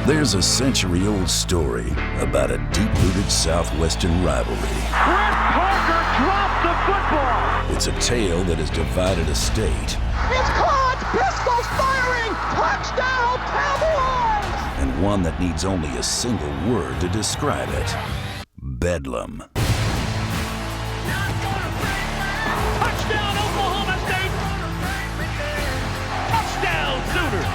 There's a century-old story about a deep-rooted Southwestern rivalry. Chris Parker dropped the football! It's a tale that has divided a state. It's caught! Pistols firing! Touchdown, Cowboys! And one that needs only a single word to describe it. Bedlam. Touchdown, Oklahoma State! Touchdown, Sooners!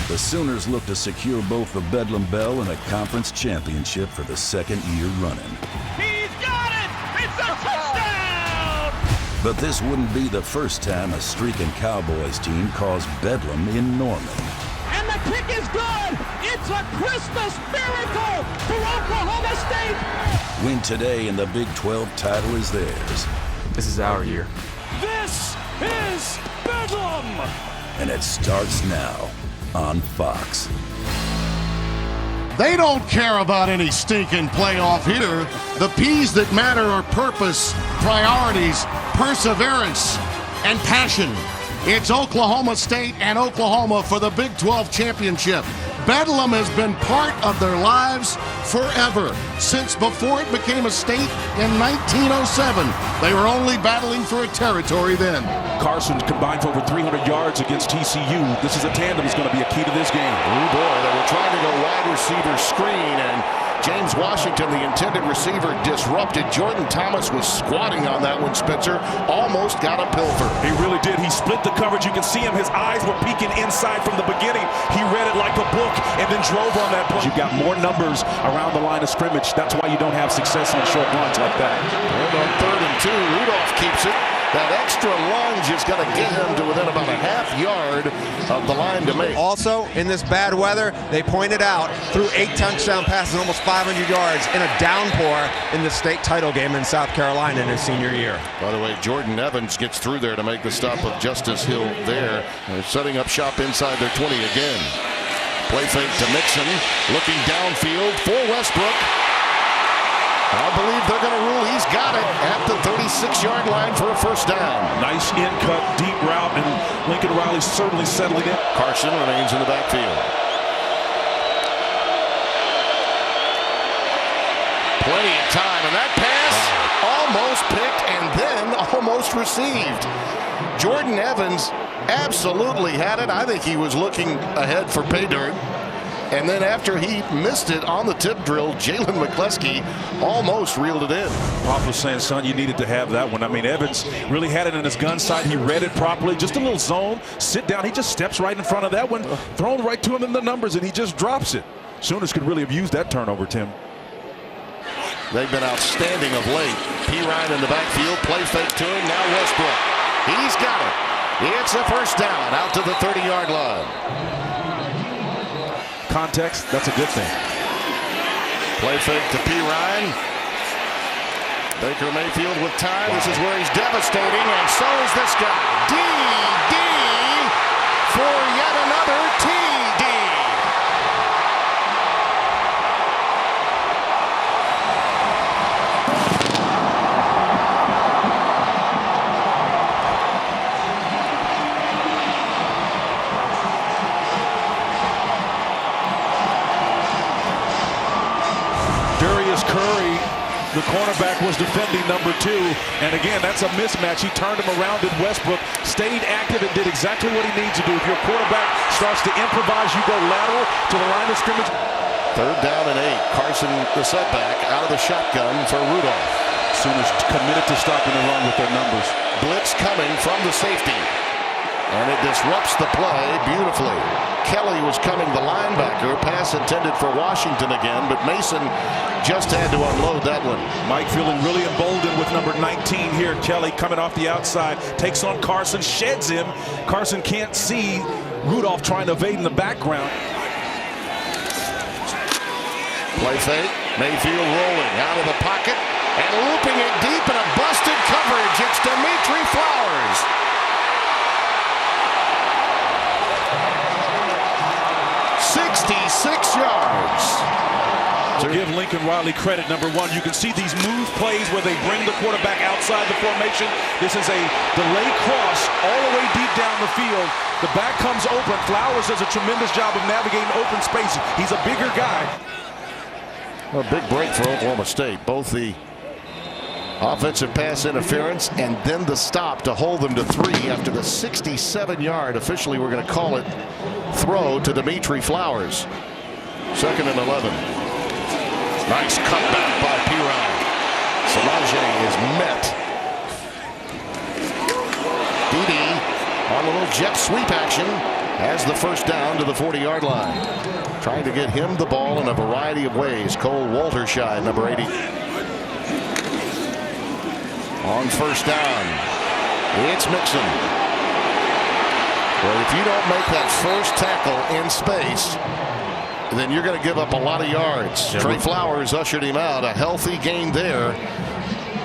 The Sooners look to secure both the Bedlam Bell and a conference championship for the second year running. He's got it! It's a touchdown! But this wouldn't be the first time a streaking Cowboys team caused Bedlam in Norman. And the kick is good! It's a Christmas miracle for Oklahoma State! Win today and the Big 12 title is theirs. This is our year. This is Bedlam! And it starts now on Fox. They don't care about any stinking playoff here. The P's that matter are purpose, priorities, perseverance, and passion. It's Oklahoma State and Oklahoma for the Big 12 championship. Bedlam has been part of their lives forever, since before it became a state in 1907. They were only battling for a territory then. Carson combined for over 300 yards against TCU. This is a tandem that's going to be a key to this game. Oh boy, they were trying to go wide receiver screen, and James Washington, the intended receiver, disrupted. Jordan Thomas was squatting on that one, Spencer. Almost got a pilfer. He really did. He split the coverage. You can see him. His eyes were peeking inside from the beginning. He read it like a book and then drove on that play. You've got more numbers around the line of scrimmage. That's why you don't have success on short runs like that. And on 3rd and 2, Rudolph keeps it. That extra lunge is going to get him to within about a half yard of the line to make. Also, in this bad weather, they pointed out, threw 8 touchdown passes, almost 500 yards in a downpour in the state title game in South Carolina in his senior year. By the way, Jordan Evans gets through there to make the stop of Justice Hill there. They're setting up shop inside their 20 again. Play fake to Mixon, looking downfield for Westbrook. I believe they're going to rule he's got it at the 36-yard line for a first down. Nice in-cut, deep route, and Lincoln Riley certainly settling in. Carson remains in the backfield. Plenty of time, and that pass almost picked and then almost received. Jordan Evans absolutely had it. I think he was looking ahead for pay dirt. And then after he missed it on the tip drill, Jalen McCleskey almost reeled it in. Pop was saying, son, you needed to have that one. I mean, Evans really had it in his gun sight. He read it properly. Just a little zone. Sit down. He just steps right in front of that one, thrown right to him in the numbers, and he just drops it. Sooners could really have used that turnover, Tim. They've been outstanding of late. P. Ryan in the backfield. Play fake to him. Now Westbrook. He's got it. It's a first down out to the 30-yard line. Context, that's a good thing. Play fake to P. Ryan. Baker Mayfield with time. Wow. This is where he's devastating, and so is this guy. D for yet another TD. Curry, the cornerback, was defending number 2, and again, that's a mismatch. He turned him around, and Westbrook stayed active and did exactly what he needs to do. If your quarterback starts to improvise, you go lateral to the line of scrimmage. 3rd down and 8. Carson, the setback, out of the shotgun for Rudolph. Sooners committed to stopping the run with their numbers. Blitz coming from the safety, and it disrupts the play beautifully. Kelly was coming, the linebacker. Pass intended for Washington again, but Mason just had to unload that one. Mike feeling really emboldened with number 19 here. Kelly coming off the outside, takes on Carson, sheds him. Carson can't see Rudolph trying to evade in the background. Play fake. Mayfield rolling out of the pocket and looping it deep in a busted coverage. It's Dimitri Flowers. 66 yards. To give Lincoln Riley credit, number 1, you can see these move plays where they bring the quarterback outside the formation. This is a delay cross all the way deep down the field. The back comes open. Flowers does a tremendous job of navigating open spaces. He's a bigger guy. A big break for Oklahoma State. Both the offensive pass interference and then the stop to hold them to 3 after the 67-yard, officially we're going to call it, throw to Dimitri Flowers. 2nd and 11. Nice cutback by Piron. Samaje is met. Dede on a little jet sweep action has the first down to the 40-yard line. Trying to get him the ball in a variety of ways. Cole Waltershy, number 80. On first down, it's Mixon. Well, if you don't make that first tackle in space, then you're going to give up a lot of yards. Yeah. Trey Flowers ushered him out. A healthy gain there.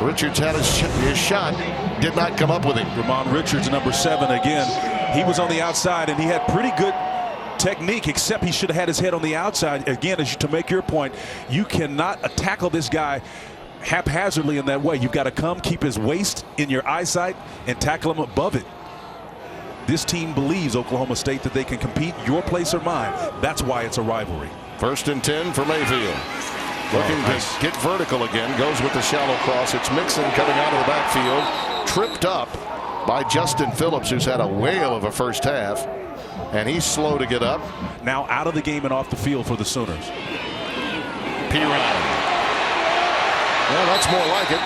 Richards had his shot, did not come up with it. Ramon Richards, number 7, again. He was on the outside, and he had pretty good technique, except he should have had his head on the outside. Again, to make your point, you cannot tackle this guy haphazardly in that way. You've got to come, keep his waist in your eyesight, and tackle him above it. This team believes, Oklahoma State, that they can compete your place or mine. That's why it's a rivalry. 1st and 10 for Mayfield. Looking to get vertical again. Goes with the shallow cross. It's Mixon coming out of the backfield. Tripped up by Justin Phillips, who's had a whale of a first half. And he's slow to get up. Now out of the game and off the field for the Sooners. Piron. Well, that's more like it.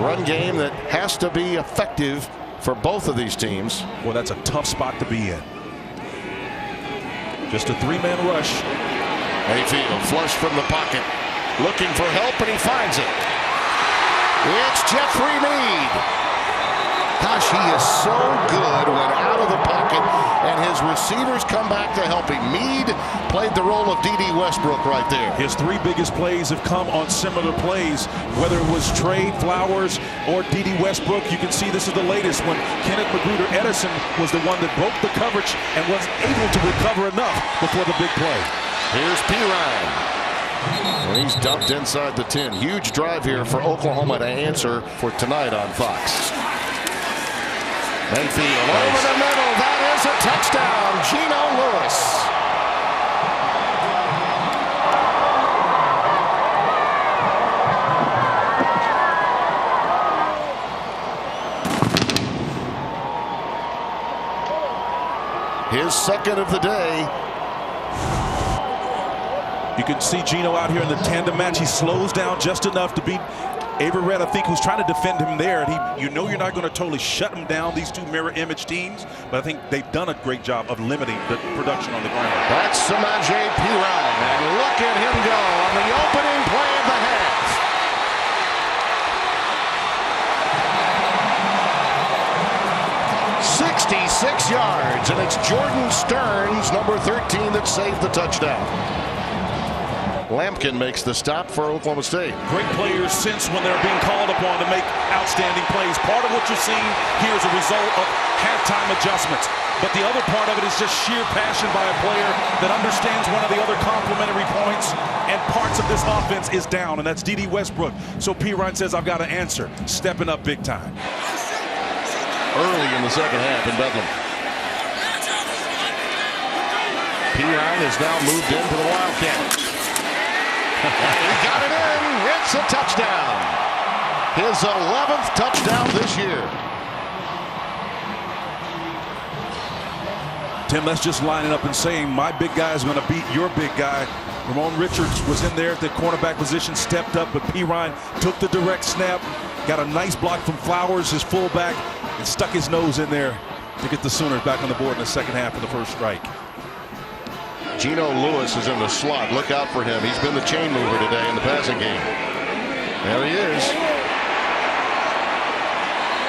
Run game that has to be effective for both of these teams. Well, that's a tough spot to be in. Just a 3-man rush. Mayfield flush from the pocket, looking for help, and he finds it. It's Jeffrey Mead. Gosh, he is so good when out of the pocket, and his receivers come back to help him. Mead played the role of D.D. Westbrook right there. His 3 biggest plays have come on similar plays, whether it was Trey Flowers or D.D. Westbrook. You can see this is the latest when Kenneth Magruder Edison was the one that broke the coverage and was able to recover enough before the big play. Here's Piron. And he's dumped inside the 10. Huge drive here for Oklahoma to answer for tonight on Fox. Mayfield over the middle. That is a touchdown. Geno Lewis. His 2nd of the day. You can see Geno out here in the tandem match. He slows down just enough to beat Avery Red, I think, who's trying to defend him there. And you know you're not going to totally shut him down, these 2 mirror image teams. But I think they've done a great job of limiting the production on the ground. That's Samaje Piron. And look at him go on the opening play of the half. 66 yards, and it's Jordan Stearns, number 13, that saved the touchdown. Lampkin makes the stop for Oklahoma State. Great players since when they're being called upon to make outstanding plays. Part of what you're seeing here is a result of halftime adjustments. But the other part of it is just sheer passion by a player that understands one of the other complementary points and parts of this offense is down, and that's D.D. Westbrook. So Piron says, I've got to answer. Stepping up big time. Early in the second half in Bedlam. Piron has now moved into the Wildcat. He got it in. It's a touchdown. His 11th touchdown this year. Tim, let's just line it up and saying my big guy is going to beat your big guy. Ramon Richards was in there at the cornerback position, stepped up, but Piron took the direct snap, got a nice block from Flowers, his fullback, and stuck his nose in there to get the Sooners back on the board in the second half of the first strike. Geno Lewis is in the slot. Look out for him. He's been the chain mover today in the passing game. There he is.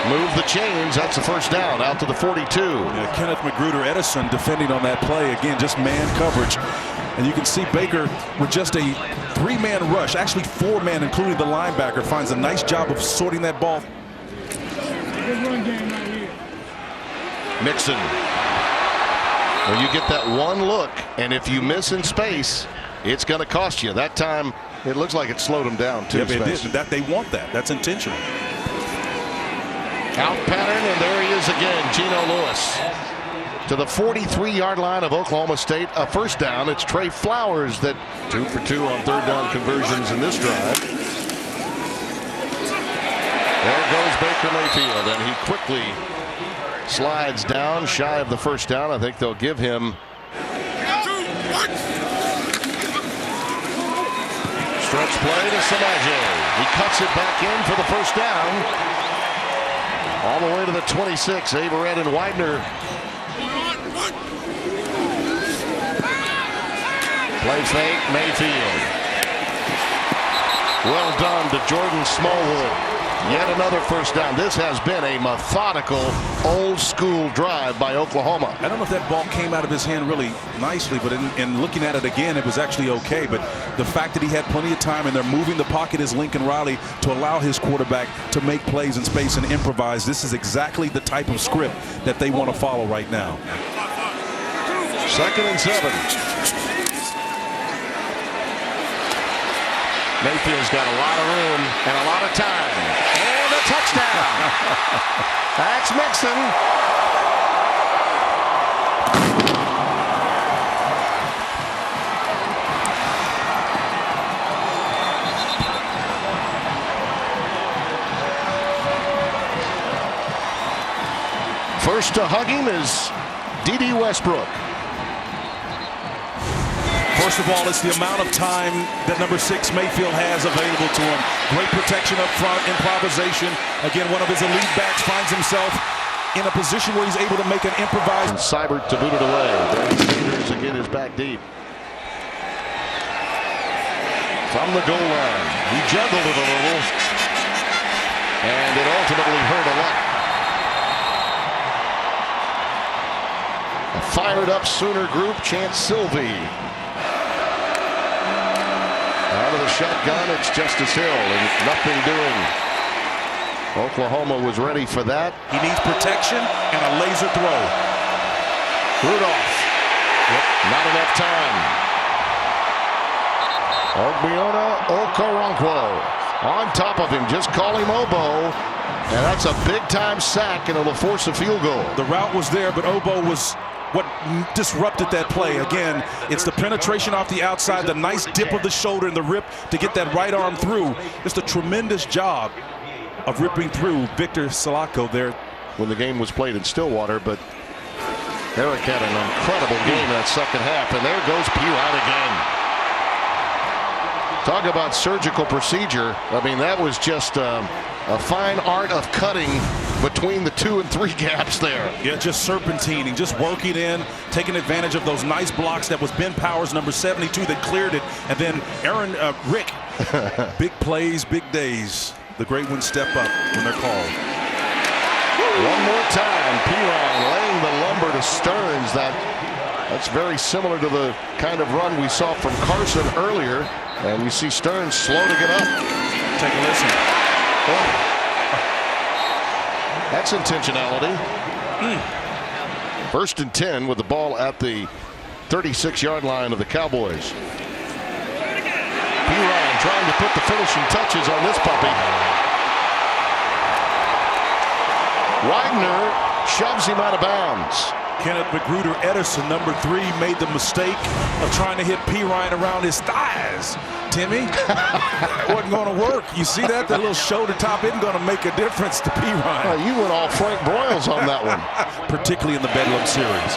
Move the chains. That's the first down out to the 42. Yeah, Kenneth Magruder Edison defending on that play. Again, just man coverage. And you can see Baker with just a 3-man rush, actually 4-man, including the linebacker, finds a nice job of sorting that ball. Good run game right here. Mixon. Well, you get that one look, and if you miss in space, it's going to cost you. That time, it looks like it slowed him down too. Yeah, that they want that. That's intentional. Out pattern, and there he is again, Geno Lewis. To the 43-yard line of Oklahoma State. A first down. It's Trey Flowers that 2 for 2 on third down conversions in this drive. There goes Baker Mayfield, and he quickly slides down shy of the first down. I think they'll give him stretch play to Samaje. He cuts it back in for the first down. All the way to the 26. Averett and Widener. Play fake, Mayfield. Well done to Jordan Smallwood. Yet another first down. This has been a methodical, old-school drive by Oklahoma. I don't know if that ball came out of his hand really nicely, but in looking at it again, it was actually okay. But the fact that he had plenty of time and they're moving the pocket as Lincoln Riley to allow his quarterback to make plays in space and improvise, this is exactly the type of script that they want to follow right now. 2nd and 7. Mayfield's got a lot of room and a lot of time. And a touchdown. That's Mixon. First to hug him is D.D. Westbrook. First of all, it's the amount of time that number 6 Mayfield has available to him. Great protection up front, improvisation. Again, one of his elite backs finds himself in a position where he's able to make an improvised. And Seibert to boot it away. Barry Sanders again is back deep. From the goal line, he juggled it a little, and it ultimately hurt a lot. A fired up Sooner group chants Sylvie. Out of the shotgun, it's Justice Hill, and nothing doing. Oklahoma was ready for that. He needs protection and a laser throw. Rudolph. Yep. Not enough time. Ogbiona Okoronkwo on top of him. Just call him Obo. And that's a big-time sack, and it'll force a field goal. The route was there, but Obo was what disrupted that play. Again, it's the penetration off the outside, the nice dip of the shoulder and the rip to get that right arm through. Just a tremendous job of ripping through Victor Salako there. When the game was played in Stillwater, but Eric had an incredible game in that second half, and there goes Pirine again. Talk about surgical procedure. I mean, that was just a fine art of cutting between the 2 and 3 gaps there. Yeah, just serpentining, just working in, taking advantage of those nice blocks. That was Ben Powers, number 72, that cleared it. And then Rick. Big plays, big days. The great ones step up when they're called. One more time, Pirine laying the lumber to Stearns. That's very similar to the kind of run we saw from Carson earlier. And you see Stearns slow to get up. Take a listen. Oh. That's intentionality. 1st and 10 with the ball at the 36-yard line of the Cowboys. Pirine trying to put the finishing touches on this puppy. Widener shoves him out of bounds. Kenneth Magruder Edison, number 3, made the mistake of trying to hit Pirine around his thighs. Timmy, wasn't going to work. You see that? That little shoulder top isn't going to make a difference to Pirine. You went all Frank Broyles on that one. Particularly in the Bedlam series.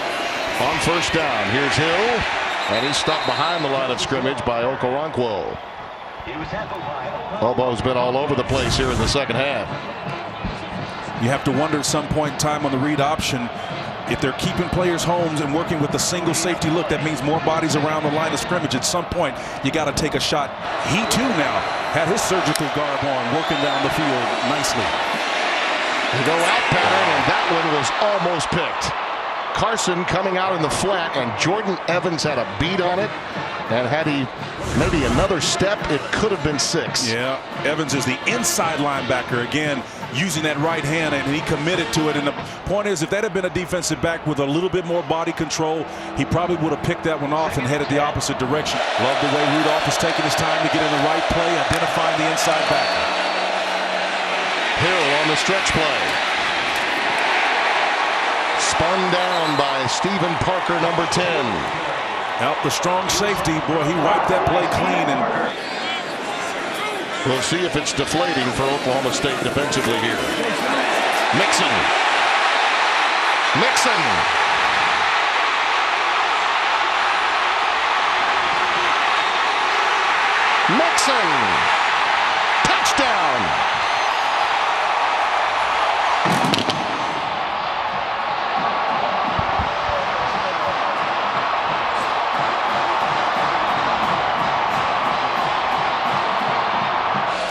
On first down, here's Hill, and he's stopped behind the line of scrimmage by Okoronkwo. Obo's been all over the place here in the second half. You have to wonder at some point in time on the read option, if they're keeping players home and working with a single safety look, that means more bodies around the line of scrimmage. At some point, you got to take a shot. He, too, now had his surgical garb on, working down the field nicely. They go out pattern, and that one was almost picked. Carson coming out in the flat, and Jordan Evans had a beat on it. And had he maybe another step, it could have been 6. Yeah, Evans is the inside linebacker again, using that right hand, and he committed to it. And the point is, if that had been a defensive back with a little bit more body control, he probably would have picked that one off and headed the opposite direction. Love the way Rudolph is taking his time to get in the right play, identifying the inside backer. Hill on the stretch play. Spun down by Stephen Parker, number 10. Out the strong safety. Boy, he wiped that play clean. And we'll see if it's deflating for Oklahoma State defensively here. Mixon. Touchdown.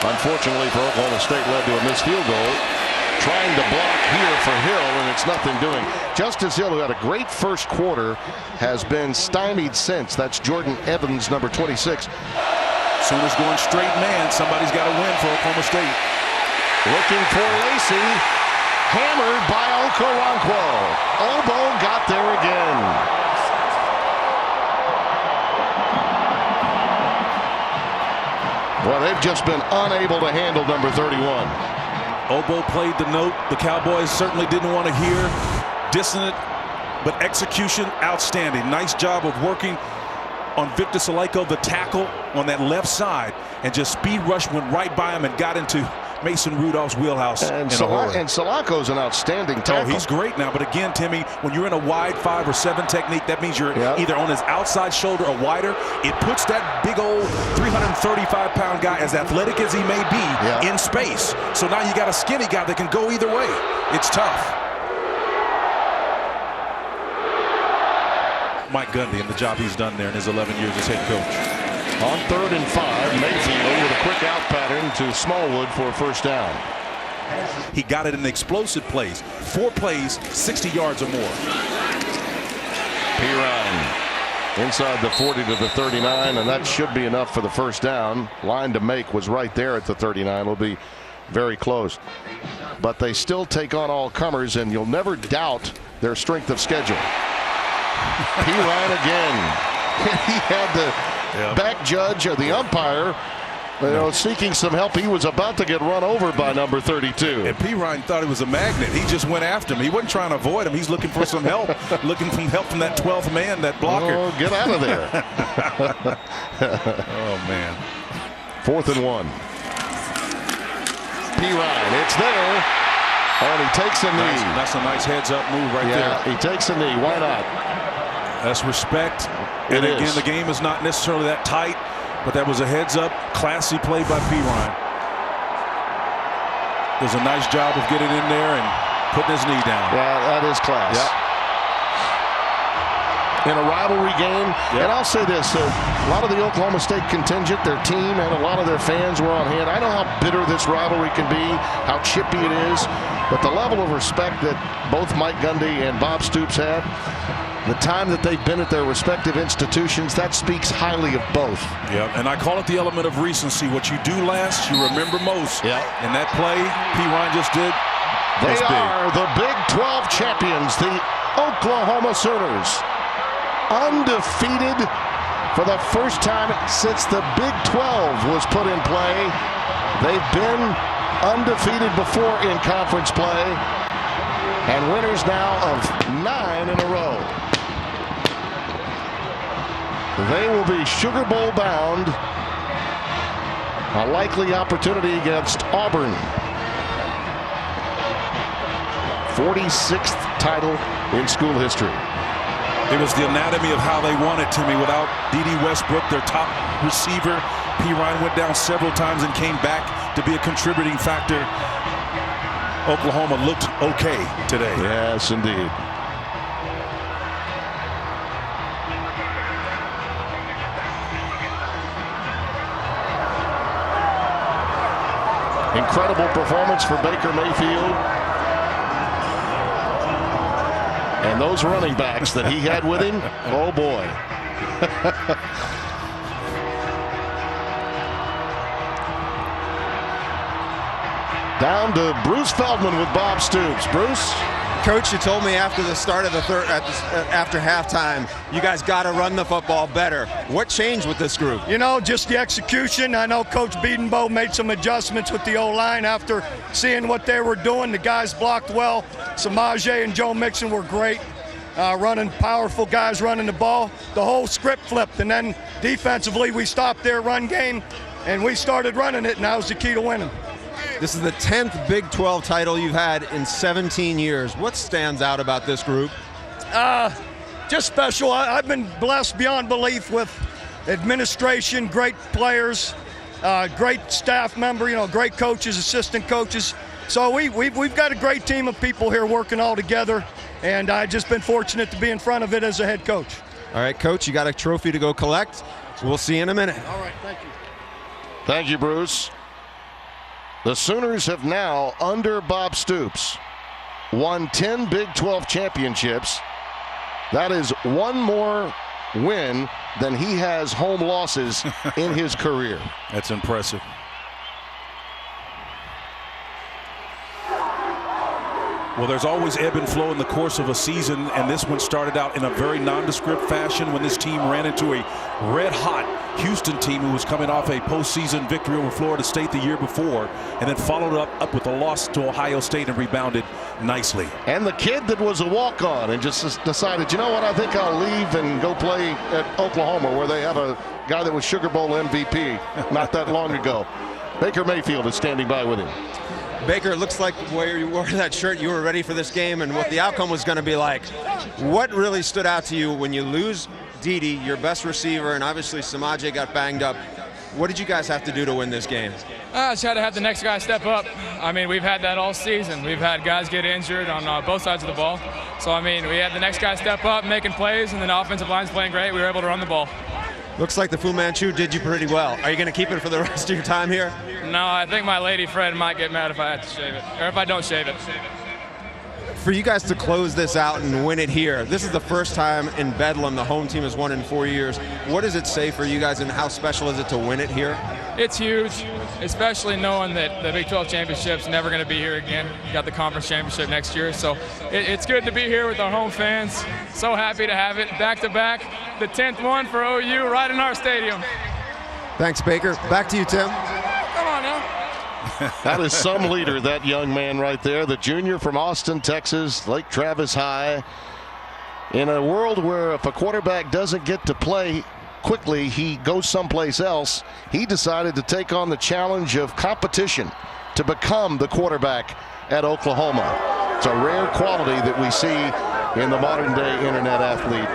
Unfortunately for Oklahoma State, led to a missed field goal. Trying to block here for Hill, and it's nothing doing. Justice Hill, who had a great first quarter, has been stymied since. That's Jordan Evans, number 26. Sooners going straight man. Somebody's got to win for Oklahoma State. Looking for Lacey. Hammered by Okoronkwo. Obo got there again. Well, they've just been unable to handle number 31. Obo played the note the Cowboys certainly didn't want to hear. Dissonant, but execution outstanding. Nice job of working on Victor Saleko, the tackle on that left side, and just speed rush went right by him and got into Mason Rudolph's wheelhouse. And Salako's an outstanding tackle. Oh, he's great now. But again, Timmy, when you're in a wide 5 or 7 technique, that means you're either on his outside shoulder or wider. It puts that big old 335-pound guy, as athletic as he may be, in space. So now you got a skinny guy that can go either way. It's tough. Mike Gundy and the job he's done there in his 11 years as head coach. On 3rd and 5, Mayfield with a quick out pattern to Smallwood for a first down. He got it in explosive plays. 4 plays, 60 yards or more. Perine inside the 40 to the 39, and that should be enough for the first down. Line to make was right there at the 39. Will be very close. But they still take on all comers, and you'll never doubt their strength of schedule. Perine again. He had the back judge or the umpire seeking some help. He was about to get run over by number 32. And Perine thought he was a magnet. He just went after him. He wasn't trying to avoid him. He's looking for some help. Looking for help from that 12th man, that blocker. Oh, get out of there. Oh, man. 4th and 1. Perine, it's there. And he takes a knee. That's a nice heads-up move right there. He takes a knee. Why not? That's respect. And again, the game is not necessarily that tight, but that was a heads-up, classy play by Perine. Does a nice job of getting in there and putting his knee down. Yeah, that is class. In a rivalry game, and I'll say this, a lot of the Oklahoma State contingent, their team and a lot of their fans were on hand. I know how bitter this rivalry can be, how chippy it is, but the level of respect that both Mike Gundy and Bob Stoops had, the time that they've been at their respective institutions, that speaks highly of both. Yeah, and I call it the element of recency. What you do last, you remember most. Yeah. And that play Perine just did, they are the Big 12 champions, the Oklahoma Sooners. Undefeated for the first time since the Big 12 was put in play. They've been undefeated before in conference play, and winners now of 9 in a row. They will be Sugar Bowl bound. A likely opportunity against Auburn. 46th title in school history. It was the anatomy of how they won it, Timmy. Without D.D. Westbrook, their top receiver, Perine went down several times and came back to be a contributing factor. Oklahoma looked okay today. Yes, indeed. Incredible performance for Baker Mayfield. And those running backs that he had with him, oh boy. Down to Bruce Feldman with Bob Stoops. Bruce? Coach, you told me after the start of the after halftime, you guys got to run the football better. What changed with this group? You know, just the execution. I know Coach Biedenbow made some adjustments with the O-line after seeing what they were doing. The guys blocked well. Samaje and Joe Mixon were great, powerful guys running the ball. The whole script flipped, and then defensively we stopped their run game, and we started running it, and that was the key to winning. This is the 10th Big 12 title you've had in 17 years. What stands out about this group? Just special. I've been blessed beyond belief with administration, great players, great staff member, great coaches, assistant coaches. So we've got a great team of people here working all together, and I've just been fortunate to be in front of it as a head coach. All right, Coach, you got a trophy to go collect. We'll see you in a minute. All right, thank you. Thank you, Bruce. The Sooners have now, under Bob Stoops, won 10 Big 12 championships. That is one more win than he has home losses in his career. That's impressive. Well, there's always ebb and flow in the course of a season, and this one started out in a very nondescript fashion when this team ran into a red-hot Houston team who was coming off a postseason victory over Florida State the year before, and then followed up with a loss to Ohio State and rebounded nicely. And the kid that was a walk-on and just decided, you know what, I think I'll leave and go play at Oklahoma, where they have a guy that was Sugar Bowl MVP not that long ago. Baker Mayfield is standing by with him. Baker, it looks like where you wore that shirt, you were ready for this game and what the outcome was going to be like. What really stood out to you when you lose Dede, your best receiver, and obviously Samaje got banged up? What did you guys have to do to win this game? I just had to have the next guy step up. I mean, we've had that all season. We've had guys get injured on both sides of the ball. So, I mean, we had the next guy step up, making plays, and then the offensive line's playing great. We were able to run the ball. Looks like the Fu Manchu did you pretty well. Are you going to keep it for the rest of your time here? No, I think my lady friend might get mad if I have to shave it, or if I don't shave it. For you guys to close this out and win it here, this is the first time in Bedlam the home team has won in 4 years. What does it say for you guys, and how special is it to win it here? It's huge, especially knowing that the Big 12 Championship's never going to be here again. You got the Conference Championship next year, so it's good to be here with our home fans. So happy to have it back-to-back. The 10th one for OU right in our stadium. Thanks, Baker. Back to you, Tim. Come on now. That is some leader, that young man right there. The junior from Austin, Texas, Lake Travis High. In a world where if a quarterback doesn't get to play quickly, he goes someplace else, he decided to take on the challenge of competition to become the quarterback at Oklahoma. It's a rare quality that we see in the modern day internet athlete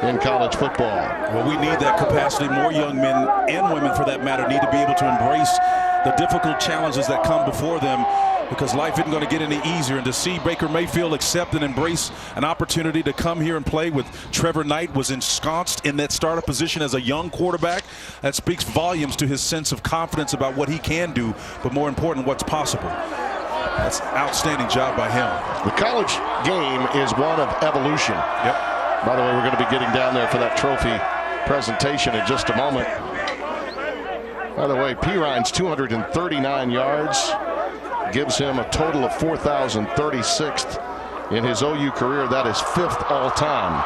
in college football. Well, we need that capacity. More young men and women, for that matter, need to be able to embrace the difficult challenges that come before them, because life isn't going to get any easier. And to see Baker Mayfield accept and embrace an opportunity to come here and play with Trevor Knight, was ensconced in that starter position as a young quarterback, that speaks volumes to his sense of confidence about what he can do, but more important, what's possible. That's an outstanding job by him. The college game is one of evolution. Yep. By the way, we're going to be getting down there for that trophy presentation in just a moment. By the way, Perine's 239 yards gives him a total of 4,036th in his OU career. That is 5th all time.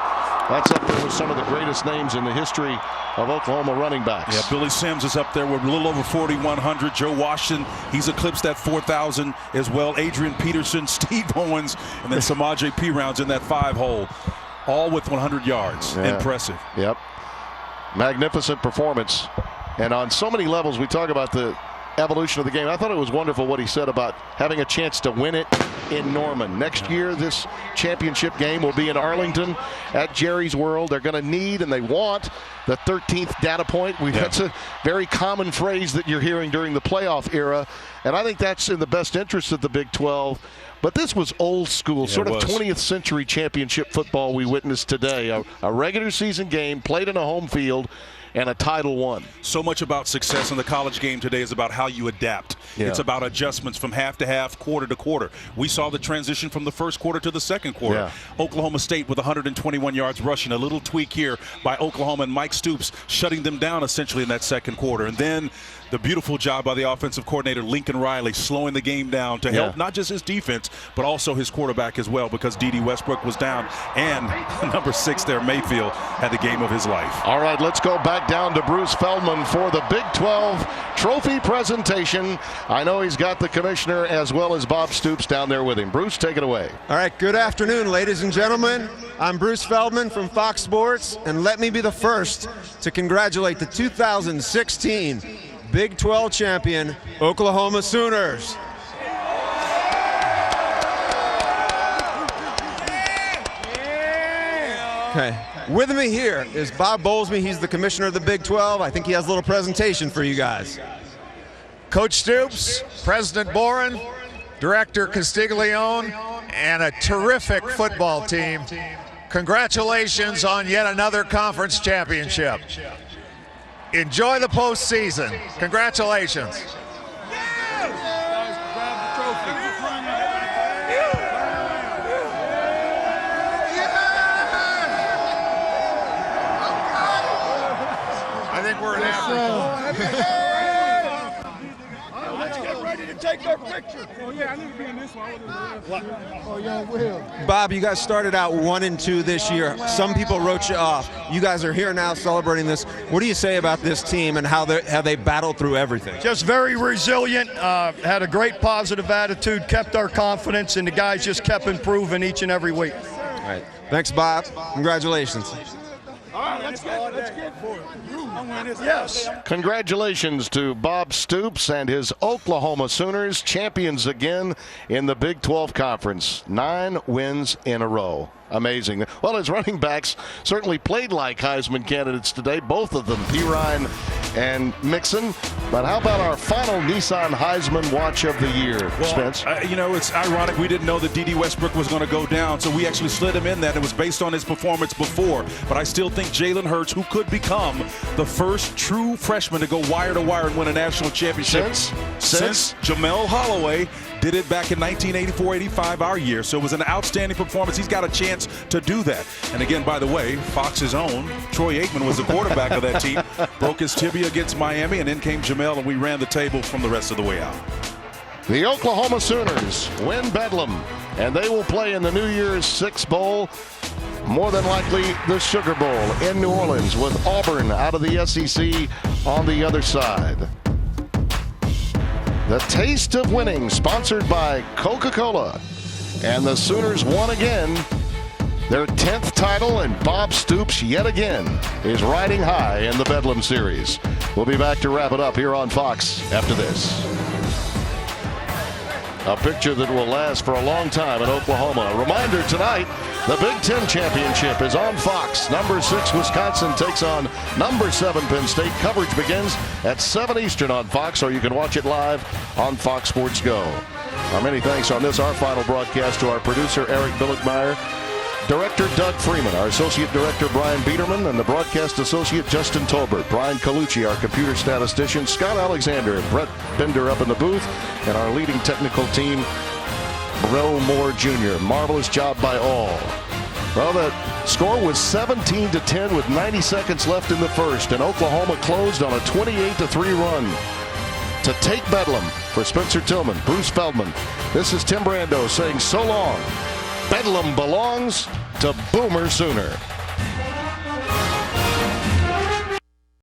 That's up there with some of the greatest names in the history of Oklahoma running backs. Yeah, Billy Sims is up there with a little over 4,100. Joe Washington, he's eclipsed that 4,000 as well. Adrian Peterson, Steve Owens, and then Samaje Perine's in that 5 hole. All with 100 yards. Yeah. Impressive. Yep. Magnificent performance. And on so many levels, we talk about the evolution of the game. I thought it was wonderful what he said about having a chance to win it in Norman. Next year, this championship game will be in Arlington at Jerry's World. They're going to need and they want the 13th data point. That's a very common phrase that you're hearing during the playoff era. And I think that's in the best interest of the Big 12. But this was old school, sort of 20th century championship football we witnessed today. A regular season game played in a home field. and a title won. So much about success in the college game today is about how you adapt. Yeah. It's about adjustments from half to half, quarter to quarter. We saw the transition from the first quarter to the second quarter. Yeah. Oklahoma State with 121 yards rushing, a little tweak here by Oklahoma and Mike Stoops shutting them down essentially in that second quarter. And then the beautiful job by the offensive coordinator, Lincoln Riley, slowing the game down to help not just his defense, but also his quarterback as well, because D.D. Westbrook was down, and number 6 there, Mayfield, had the game of his life. All right, let's go back down to Bruce Feldman for the Big 12 trophy presentation. I know he's got the commissioner as well as Bob Stoops down there with him. Bruce, take it away. All right, good afternoon, ladies and gentlemen. I'm Bruce Feldman from Fox Sports, and let me be the first to congratulate the 2016 Big 12 champion, Oklahoma Sooners. Okay, with me here is Bob Bowlesby. He's the commissioner of the Big 12. I think he has a little presentation for you guys. Coach Stoops, President Boren, Director Castiglione, and a terrific football team. Congratulations on yet another conference championship. Enjoy the postseason. Congratulations. I think we're in Africa. Let's get ready to take our picture. Oh, yeah, I need to be in this one. Oh, yeah, Will. Bob, you guys started out 1-2 this year. Some people wrote you off. You guys are here now celebrating this. What do you say about this team and how they battled through everything? Just very resilient, had a great positive attitude, kept our confidence, and the guys just kept improving each and every week. All right. Thanks, Bob. Congratulations. All right, let's get for it. Yes. Congratulations to Bob Stoops and his Oklahoma Sooners, champions again in the Big 12 Conference. 9 wins in a row. Amazing. Well, his running backs certainly played like Heisman candidates today, both of them, Pirine and Mixon. But how about our final Nissan Heisman watch of the year, Spence? You know, it's ironic. We didn't know that D.D. Westbrook was going to go down, so we actually slid him in that. It was based on his performance before. But I still think Jalen Hurts, who could become the first true freshman to go wire to wire and win a national championship since Jamel Holloway did it back in 1984-85, our year. So it was an outstanding performance. He's got a chance to do that. And again, by the way, Fox's own Troy Aikman was the quarterback of that team. Broke his tibia against Miami, and then came Jamel, and we ran the table from the rest of the way out. The Oklahoma Sooners win Bedlam, and they will play in the New Year's Six Bowl, more than likely the Sugar Bowl in New Orleans, with Auburn out of the SEC on the other side. The Taste of Winning, sponsored by Coca-Cola. And the Sooners won again, their 10th title, and Bob Stoops yet again is riding high in the Bedlam series. We'll be back to wrap it up here on Fox after this. A picture that will last for a long time in Oklahoma. A reminder tonight, the Big Ten Championship is on Fox. Number 6 Wisconsin takes on number 7 Penn State. Coverage begins at 7 Eastern on Fox, or you can watch it live on Fox Sports Go. Our many thanks on this, our final broadcast, to our producer, Eric Billickmeyer, Director Doug Freeman, our Associate Director Brian Biederman, and the Broadcast Associate Justin Tolbert, Brian Colucci, our Computer Statistician, Scott Alexander, and Brett Bender up in the booth, and our leading technical team, Bro Moore Jr. Marvelous job by all. Well, the score was 17-10 with 90 seconds left in the first, and Oklahoma closed on a 28-3 run to take Bedlam. For Spencer Tillman, Bruce Feldman, this is Tim Brando saying so long. Bedlam belongs to Boomer Sooner.